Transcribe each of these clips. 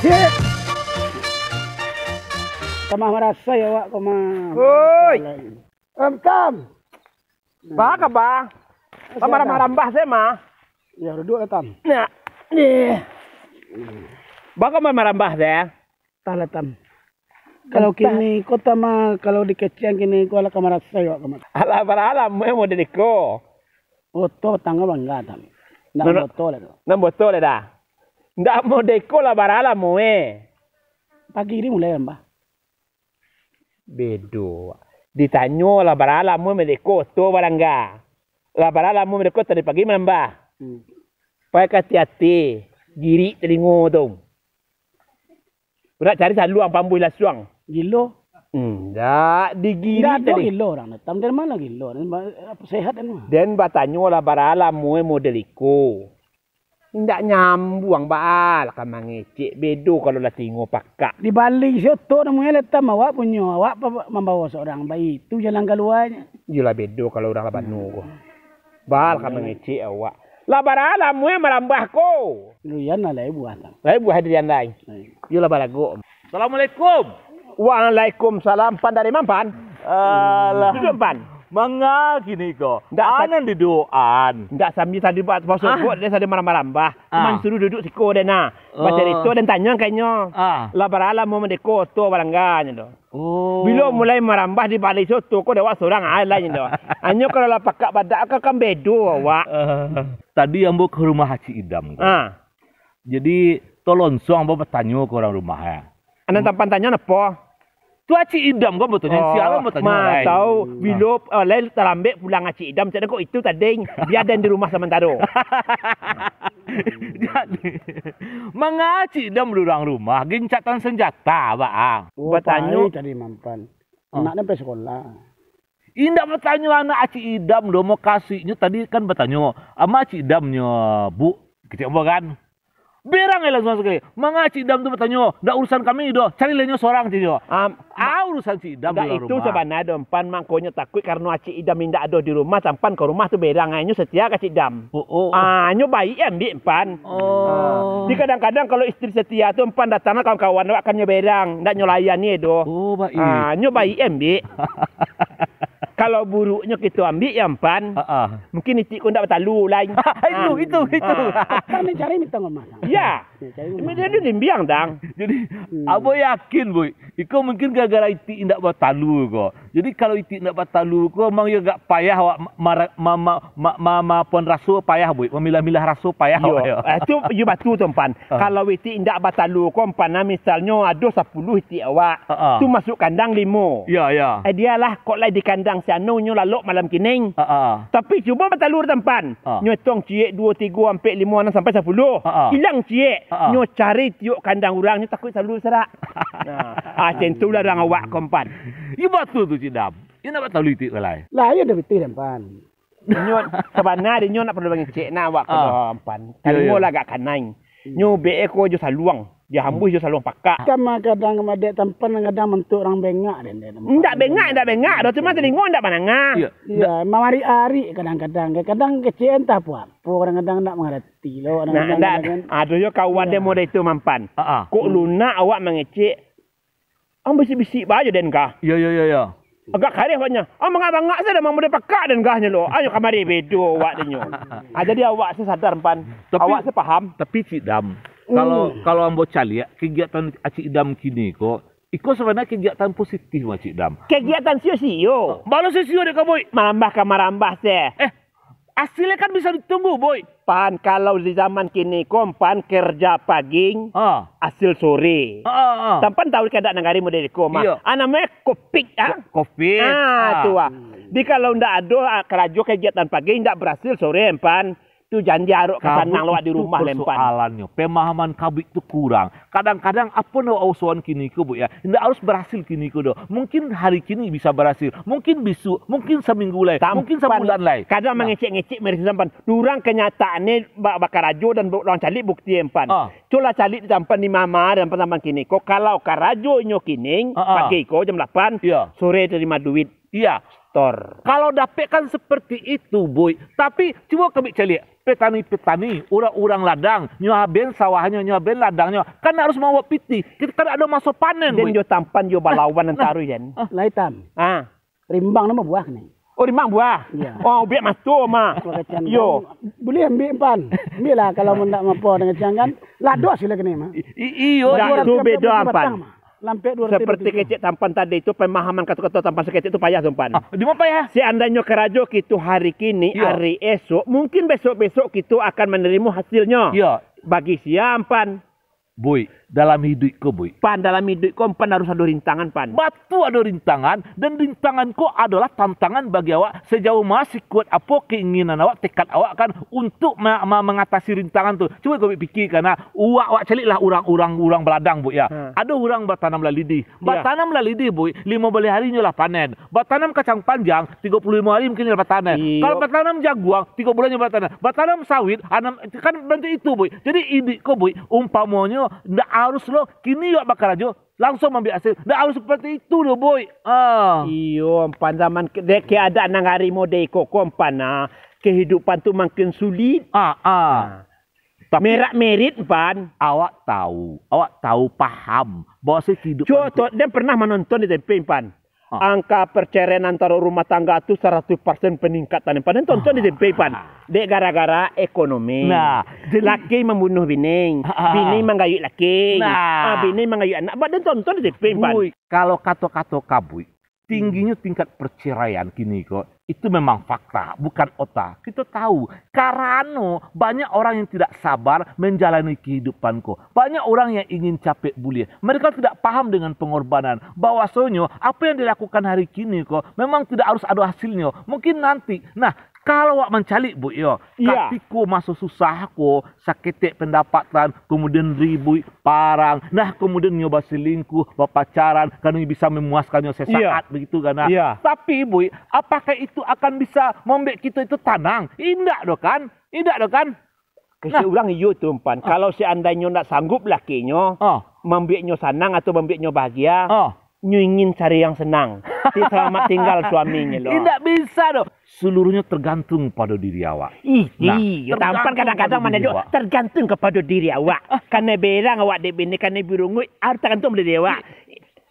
Hit. Kamah merasa ya wak kamah. Woi. Kam. Bah ka ba? Marambah saya mah. Ya duduk tam. Nah. Ni. Bah ka marambah saya. Tala tam. Kalau kini kota mah kalau di kecian kini ko ala kamar saya wak kamar. Ala baralam mo de ko. Oto tangga bangga tam. Nak botol itu. Nak botol dah. Ndak mau deko la baralam mo Pagi ini mulai mbah. Bedo. Ditanyo la baralam mo deko to barangga. La baralam mo deko tadi pagi mbah. Pai hati-hati. Giri telingo dong. Udah cari saluang pambui la suang. Gilo. Enggak, digiri tadi. Gilo orang tam dari mana gilo? Sehat kan? Dan batanyo la baralam mo modeliko. Tidak nyambung baal kan mangecek bedo kalau lah tingo pakak. Di balik soto namanya letak awak punya awak membawa seorang bayi itu jalan keluarnya. Jula bedo kalau orang laban nunggu. Baal kan mangecek awak. Labar alam mu merambah ko. Luyan lah buah tam. Lai buah hadiran lain. Jula balago. Assalamualaikum. Waalaikumsalam. Pan dari mampan? Duduk pan. Manga gini ko. Anan di doan. Ndak sambil tadi buat pasal buat dia tadi marambah. Man suruh duduk siko dia na. Baca itu dan tanya kayaknya. Lah baralam mau mendeko to balangganya do. Oh. Bila mulai marambah di balik soto ko dewa seorang lain do. Anyo kalau lah pakak badak kan bedo awak. Tadi ambo ke rumah Haji Idam. Jadi tolong suang ambo bertanya ke orang rumahnya. Anan tampan tanya napa? Tu Haji Idam kau bertanya siapa bertanya lain. Tahu bilo lain terlambat pulang Haji Idam jadi kok itu tadi dia ada di rumah sementara. Jadi manga Haji Idam lurang rumah gencatan senjata bang. Bertanya tadi mampan. Anaknya pergi sekolah. Indak bertanya anak Haji Idam lo mau kasihnya tadi kan bertanya ama Haji Idamnya bu kecil kan. Berang langsung sekali. Manga Cik Idam tu bertanya, dah urusan kami dah. Cari lainnya seorang Cik Idam. Urusan Cik Idam di rumah. Itu sebenarnya dompan mangkonya takut karena Cik Idam tidak ada di rumah. Sampan ke rumah tu berang. Anyo setia ke Cik Idam. Anyo baik ambil empan. Di kadang-kadang kalau istri setia tu empan datang kawan-kawan akannya berang. Tak nyolayan ni do. Oh baik. Anyo baik ambil. Kalau buruknya kita ambil yang pan, mungkin itik kau tak bertalu lain. Itu. Kan cari minta ngomong. Ya. Dia dimbiang dang. Jadi, abo yakin boy. Iko mungkin gara-gara itik tidak bertalu ko. Jadi kalau itik tidak bertalu ko, mang yo gak payah awak mama pon rasu payah boy. Memilah-milah rasu payah awak. Itu you batu tu pan. Kalau itik tidak bertalu ko pan misalnya ada 10 itik awak. Tu masuk kandang 5. Ya. Dia lah kok lai di kandang anu nyo lalok malam kining. Tapi cuba bertalur tempan. Nyo tong ciek 2 3 sampai 5 6 sampai 10. Hilang ciek. Nyo cari tiuk kandang orang nyo takut talur serak. Tentulah orang awak kompan. Iya betul tu Cik Dam. Ia nak bertalu itik kelai. Lah ya dah betul tempan. Nyo sebenarnya nyo nak perlu bagi cek na awak kompan. Kalau lah agak kanai. Nyo be ko jo saluang. Dia hambus je saluang pakak. Kama kadang madek tampan kadang mentuk orang bengak den. Enggak bengak. Dah cuma telingo ndak mananga. Iya, mari-ari kadang-kadang. Kadang kecil entah apa. Kadang-kadang ndak mengerti lo. Aduh yo kawan dia model itu mampan. Kok lunak awak mengecek. Bisik-bisik baju den kah? Ya. Agak karih awaknya. Mangak-mangak saya dah model pakak den kahnya lo. Ayo kamari bedo awak denyo. Jadi awak sadar pan. Awak sepaham. Tapi Cik Dam, kalau ambo cali ya kegiatan Cik Idam kini kok iko sebenarnya kegiatan positif Cik Idam. Kegiatan sio-sio. Baru sio dek boy. Marambah teh. Hasilnya kan bisa ditunggu boy. Pan kalau di zaman kini kompan kerja pagi, hasil sore. Tampan tahu keadaan negari model koma. Namanya kopik. Kopik. Tua. Di kalau ndak ada kerja kegiatan pagi ndak berhasil sore pan. Itu janji aruk kesanang lewat di rumah lempan. Soalannya, pemahaman kabik itu kurang. Kadang-kadang apa no usuan kini ku bu ya, tidak harus berhasil kini ku do. Mungkin hari kini bisa berhasil, mungkin besok, mungkin seminggu lagi, mungkin sebulan lagi. Kadang mengecek-ngecek mereka sampan. Durang kenyataannya bakar rajo dan orang calik bukti empan. Cola calik di sampan di mama dan sampan kini. Kok kalau karajo nyo kini pagi ko jam 8, sore terima duit. Iya. faktor. Kalau dapat kan seperti itu, boy. Tapi coba kami cari petani-petani, orang-orang ladang, nyohaben sawahnya, nyohaben ladangnya, kan harus mau piti. Kita kan ada masa panen, Dan boy. yo tampan yo balawan antaru kan. Laitan. Ah. Rimbang nama buah nih. Oh, di mang buah. Iya. Oh, biar masuk mah. Yo. Boleh ambil pan. Ambil lah kalau nak mampu dengan canggan. Lados sila kena mah. Iyo, Dah, itu beda pan. Lampet 200. Seperti kecek tampan tadi itu pemahaman kata-kata tampan sekecek itu payah tampan. di mana ya? Seandainya kerajo kita hari kini, Iya. hari esok, mungkin besok-besok kita akan menerima hasilnya. Iya. Bagi siam pan. Boy, dalam hidupku, boy. Pan dalam hidup kau pan harus ada rintangan pan. Batu ada rintangan dan rintanganku adalah tantangan bagi awak sejauh masih kuat apa keinginan awak, tekad awak kan untuk mengatasi rintangan tu. Cuba kau fikir karena awak celiklah orang beladang, bu ya. Ada orang bertanam lalidi. Bertanam lalidi, bu, 15 hari nyolah panen. Bertanam kacang panjang 35 hari mungkin nyolah panen. Kalau bertanam jaguang 3 bulan nyolah panen. Bertanam sawit kan berarti itu, bu. Jadi ini kau, bu, umpamanya ndak harus lo kini yuk bakal aja langsung ambil hasil. Ndak harus seperti itu lo, boy. Iyo, pan zaman keadaan nang hari mode koko pan kehidupan tu makin sulit. Tapi merak merit pan. Awak tahu paham bahwa kehidupan. Contoh, dia pernah menonton di TV pan. Angka perceraian antara rumah tangga itu 100% peningkatan. Pan tonton di TV pan. Dek gara-gara ekonomi. Nah, laki membunuh bini, bini menggayut laki. Bini menggayut anak. Badan tonton di TV pan. Kalau kata-kata kabui, tingginya tingkat perceraian kini kok itu memang fakta, bukan otak. Kita tahu karena banyak orang yang tidak sabar menjalani kehidupan kok. Banyak orang yang ingin capek bulir. Mereka tidak paham dengan pengorbanan. Bahwasanya apa yang dilakukan hari kini kok memang tidak harus ada hasilnya. Mungkin nanti. Nah, kalau awak mencalik, bu, yo, katiko masuk susah ko, saketek pendapatan, kemudian ribui parang, nah kemudian nyoba selingkuh, pacaran, karena bisa memuaskannya sesaat begitu kan. Tapi, bu, apakah itu akan bisa membuat kita itu tenang? Indak do kan? Saya ulang iyo tu pan. Kalau seandainya nak sanggup lakinya, membuatnya senang atau membuatnya bahagia, nyu ingin cari yang senang. Selamat tinggal suaminya loh. Tidak bisa dong. Seluruhnya tergantung pada diri awak. Tampan kadang-kadang mana dok tergantung kepada diri awak. Karena berang awak dek bini karena birungut harus tergantung pada diri awak.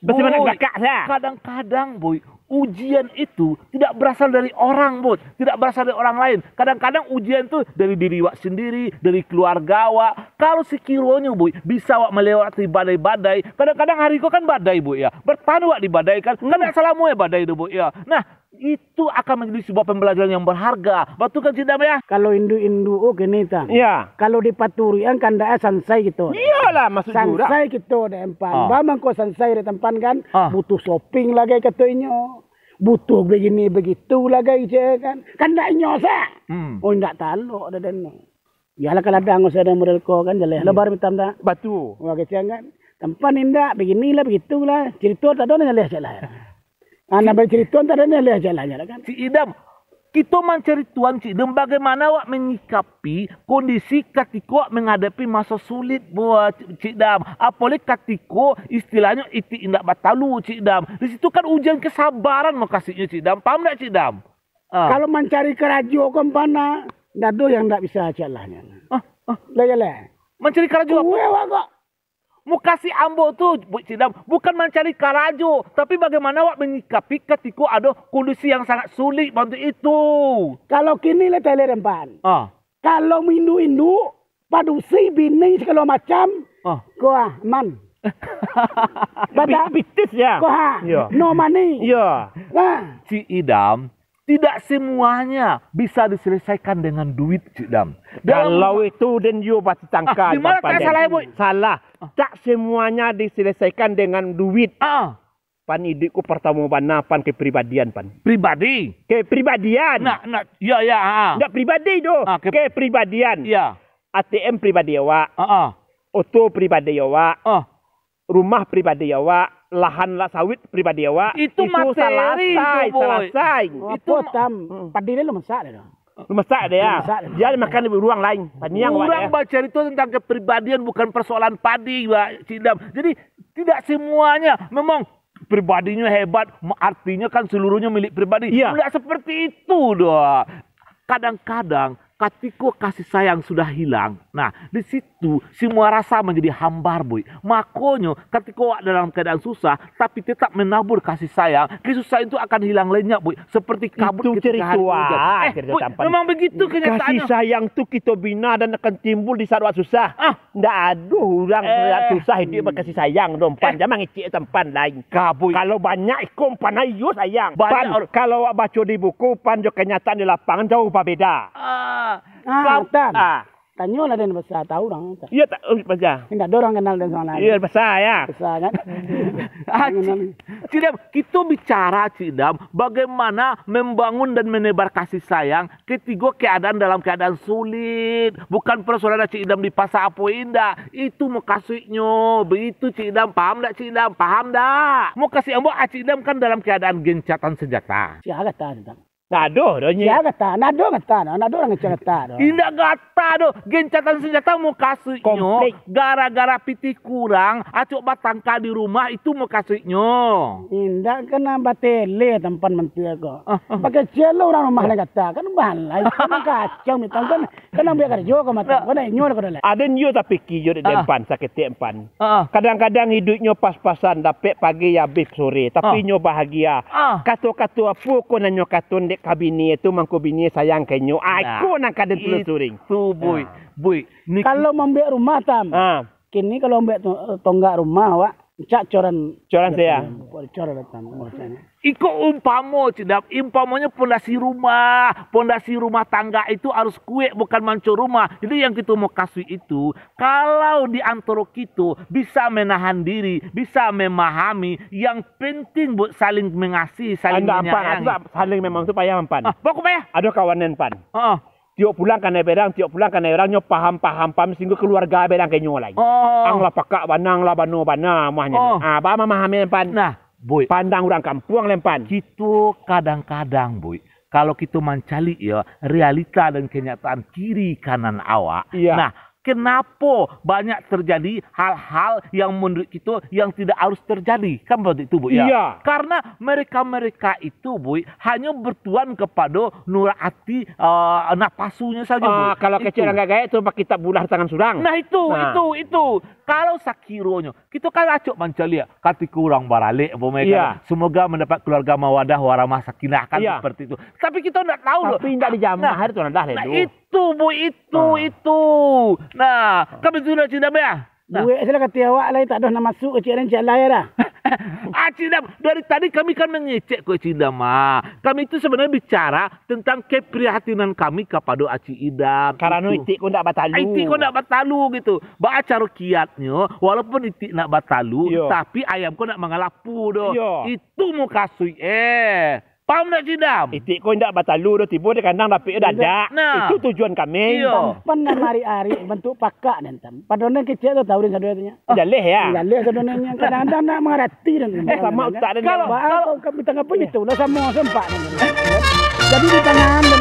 Bagaimana kakak saya? Kadang-kadang, boy, ujian itu tidak berasal dari orang, boy. Tidak berasal dari orang lain. Kadang-kadang ujian itu dari diri awak sendiri, dari keluarga awak. Kalau sekiranya, boy, bisa awak melewati badai-badai. Kadang-kadang hari itu kan badai, boy, ya. Bertahan awak di badai kan. Kadang salamu ya badai itu, boy, ya. Nah, itu akan menjadi sebuah pembelajaran yang berharga. Betul kan, Cidam ya? Kalau indu-indu kini tang. Iya. Kalau di paturian kan dah sansai gitu. Iyalah maksud jurah. Sansai gitu di empan. Bamang kau sansai di tempan kan. Butuh shopping lagi katanya. Butuh begini begitu lagi kan. Kan dak nyosa. Oh ndak taluk ada dan. Yalah kalau ada ngos ada model kau kan jalan. Lebar mitam dah. Batu. Wah kecil kan. Tempan indak beginilah begitulah. Cerita tak ada nyaleh jalan. Anak bercerita tak ada nyaleh jalannya kan. Si Idam, kita mencari Tuhan, Cik Idam, bagaimana awak menyikapi kondisi ketika awak menghadapi masa sulit buat Cik Idam. Apalagi ketika istilahnya itu indak batalu, Cik Idam. Di situ kan ujian kesabaran makasihnya, Cik Idam. Paham tak, Cik Idam? Kalau mencari kerajo kempana, dado yang tak bisa jalannya. Lah. Mencari kerajo apa? Kok. Mau kasih ambo tu, Cik Idam, bukan mencari karajo, tapi bagaimana awak menyikapi ketika ada kondisi yang sangat sulit bantu itu. Kalau kini lah tele rempan. Kalau mindu-indu, padusi bini segala macam, kau aman. Bitis ya. Kau no money. Ya. Nah, Cik Idam, tidak semuanya bisa diselesaikan dengan duit, Cik Idam. Kalau itu dan you pasti tangkap. Di mana tak salah, Bu? Salah. Tak semuanya diselesaikan dengan duit. Pan idikku pertama pana pan kepribadian pan. Pribadi. Kepribadian. Nah, ya. Enggak pribadi tu. Kepribadian. Ya. ATM pribadi awak. Auto pribadi awak. Rumah pribadi awak. Lahan sawit pribadi awak. Itu materi selesai. Itu tam padile lo masak dah. Masak dia. Dia makan di ruang lain. Orang baca itu tentang kepribadian bukan persoalan padi, Cik Idam. Jadi tidak semuanya memang pribadinya hebat, artinya kan seluruhnya milik pribadi. Iya. Tidak seperti itu doa. Kadang-kadang ketika kasih sayang sudah hilang, nah di situ semua rasa menjadi hambar, boy. Makanya ketika awak dalam keadaan susah, tapi tetap menabur kasih sayang, kesusahan itu akan hilang lenyap, boy. Seperti kabut itu cerita boy, memang begitu kenyataannya. Kasih sayang tu kita bina dan akan timbul di saat susah. Ndak ada orang susah hidup berkasih sayang dong. Pan jangan ngecek tempat lain. Boy. Kalau banyak ikon pan ayo sayang. Pan, kalau awak baca di buku, pan jo kenyataan di lapangan jauh berbeda. Tanyalah dan besar tahu orang. Iya tak baca. Tidak ada orang kenal dan sana. Iya besar ya. Besar kan. Cidam, kita bicara Cidam bagaimana membangun dan menebar kasih sayang ketika keadaan dalam keadaan sulit. Bukan persoalan Cidam di pasar apa indah. Itu mau kasihnya. Begitu Cidam, paham tak Cidam? Paham tak? Mau kasih ambo Cidam kan dalam keadaan gencatan senjata. Siapa kata? Nado donya. Ya kata, nado orang kata. Indah kata doh, gencatan senjata mau kasihnya. Gara-gara pitih kurang, acok batangka di rumah itu mau kasihnya. Indah kena batele tempat menteri kok. Pakai celo orang rumah kata, kan balai, kan kacau mitang kan, biar kerja kau mata, kau dah nyor kau dah. Ada nyo tapi kiyo di dempan sakit dempan. Kadang-kadang hidupnya pas-pasan, dapat pagi ya habis sore, tapi nyo bahagia. Kata-kata apa kau nanyo katun dek kabini itu mangko bini sayang kenyo. Aku nak kaden telusuring. Itu boy. Boy. Kalau membeli rumah tam. Kini kalau membeli tonggak rumah awak cak coran saya. Coran tam. Iko umpamanya pondasi rumah tangga itu harus kue bukan mancur rumah. Jadi yang kita mau kasih itu kalau di antara kita bisa menahan diri, bisa memahami, yang penting buat saling mengasihi, saling menyayangi. Saling memang tu payah mempan. Pokok payah. Ada kawanan pan. Tiap pulang kan berang, tiap pulang kan orang nyo paham sehingga keluarga berang kenyo lagi. Ang la pakak banang la bano bana mahnya. Ba memahami pan. Nah, boy, pandang orang kampung lempan. Kita kadang-kadang, boy, kalau kita mencari ya realita dan kenyataan kiri kanan awak. Iya. Nah, kenapa banyak terjadi hal-hal yang menurut kita yang tidak harus terjadi? Kan begitu itu, boy. Iya. Karena mereka itu, boy, hanya bertuan kepada nurati napasunya saja, boy. Kalau kecil enggak gaya itu kita bulah tangan surang. Nah itu. Kalau sakironya, kita kan acok mencari kati kurang baralik, iya. Semoga mendapat keluarga mawadah warahmah sakinah kan seperti itu. Tapi kita tidak tahu loh. Tapi tidak dijamah hari tu dah itu, boy, itu. Nah, kami sudah Cidam ya. Duit saya kata awak lain tak ada nak masuk ke Cidam layar dah. Cidam, dari tadi kami kan mengecek ke Cidam. Kami itu sebenarnya bicara tentang keprihatinan kami kepada Cidam. Karena itik kau nak batalu. Itik kau nak batalu gitu. Baca kiatnya, walaupun itik nak batalu, tapi ayam kau nak mengalapu doh. Itu mau kasih paham tak Cidam? Itik kau tidak batalu, tiba di kandang tapi dadak. Nah. Itu tujuan kami. Pernah hari-hari bentuk pakak dan tam. Padahal kecil tu tahu satu-satunya. Jaleh ya. Jaleh satu-satunya. Kadang-kadang nak mengerti dan sama tak ada. Kalau kami tengah pun itu, lah sama sempat. Jadi di tangan dan